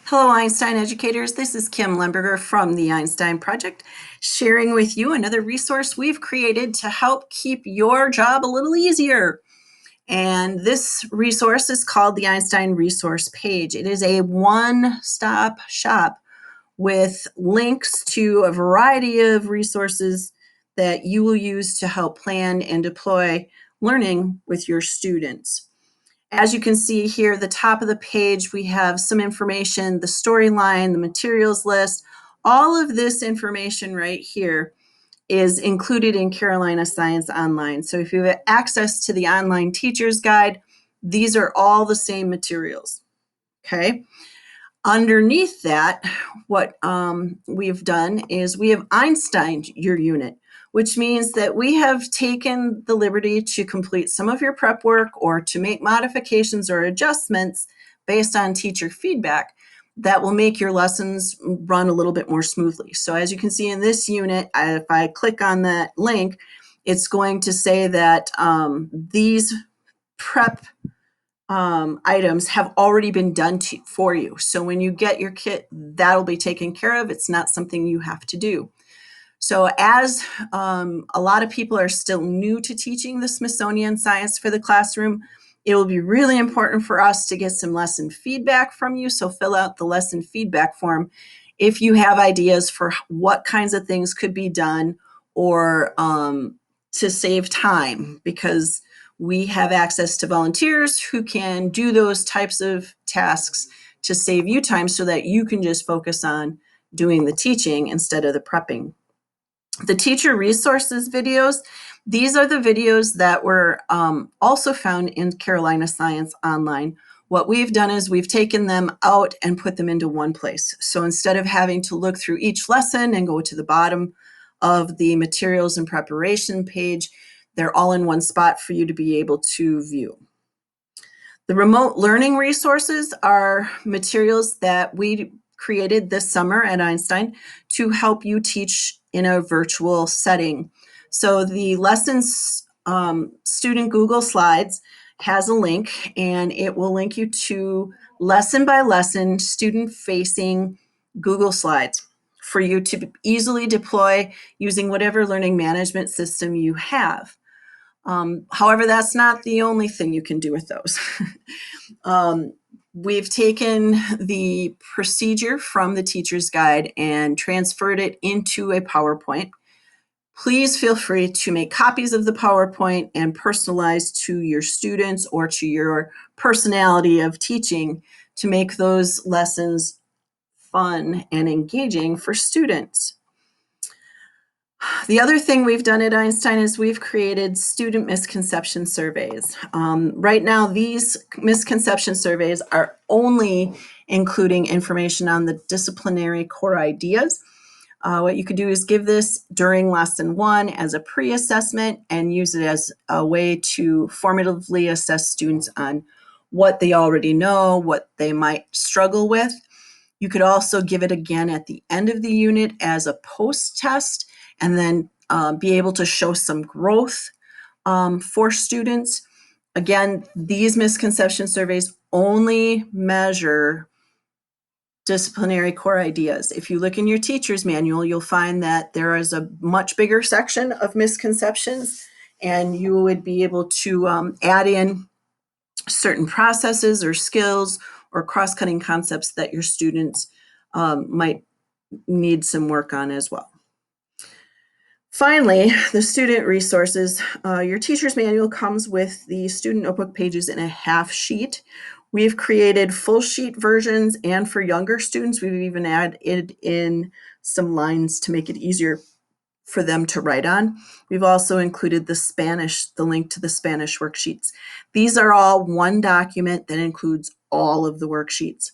Hello, Einstein educators. This is Kim Lemberger from the Einstein Project, sharing with you another resource we've created to help keep your job a little easier. And this resource is called the Einstein Resource Page. It is a one-stop shop with links to a variety of resources that you will use to help plan and deploy learning with your students. As you can see here, at the top of the page, we have some information, the storyline, the materials list. All of this information right here is included in Carolina Science Online. So if you have access to the online teacher's guide, these are all the same materials, okay? Underneath that, what we've done is we have Einstein your unit, which means that we have taken the liberty to complete some of your prep work or to make modifications or adjustments based on teacher feedback that will make your lessons run a little bit more smoothly. So as you can see in this unit, if I click on that link, it's going to say that these prep items have already been done for you. So when you get your kit, that'll be taken care of. It's not something you have to do. So as a lot of people are still new to teaching the Smithsonian science for the classroom, it will be really important for us to get some lesson feedback from you. So fill out the lesson feedback form if you have ideas for what kinds of things could be done or to save time, because we have access to volunteers who can do those types of tasks to save you time so that you can just focus on doing the teaching instead of the prepping. The teacher resources videos, these are the videos that were also found in Carolina Science Online. What we've done is we've taken them out and put them into one place. So instead of having to look through each lesson and go to the bottom of the materials and preparation page, they're all in one spot for you to be able to view. The remote learning resources are materials that we created this summer at Einstein to help you teach in a virtual setting. So the lessons student Google Slides has a link, and it will link you to lesson by lesson student facing Google Slides for you to easily deploy using whatever learning management system you have. However, that's not the only thing you can do with those. We've taken the procedure from the teacher's guide and transferred it into a PowerPoint. Please feel free to make copies of the PowerPoint and personalize to your students or to your personality of teaching to make those lessons fun and engaging for students. The other thing we've done at Einstein is we've created student misconception surveys. Right now, these misconception surveys are only including information on the disciplinary core ideas. What you could do is give this during lesson 1 as a pre-assessment and use it as a way to formatively assess students on what they already know, what they might struggle with. You could also give it again at the end of the unit as a post-test and then be able to show some growth for students. Again, these misconception surveys only measure disciplinary core ideas. If you look in your teacher's manual, you'll find that there is a much bigger section of misconceptions, and you would be able to add in certain processes or skills or cross-cutting concepts that your students might need some work on as well. Finally, the student resources. Your teacher's manual comes with the student notebook pages in a half sheet. We've created full sheet versions, and for younger students, we've even added in some lines to make it easier for them to write on. We've also included the link to the Spanish worksheets. These are all one document that includes all of the worksheets.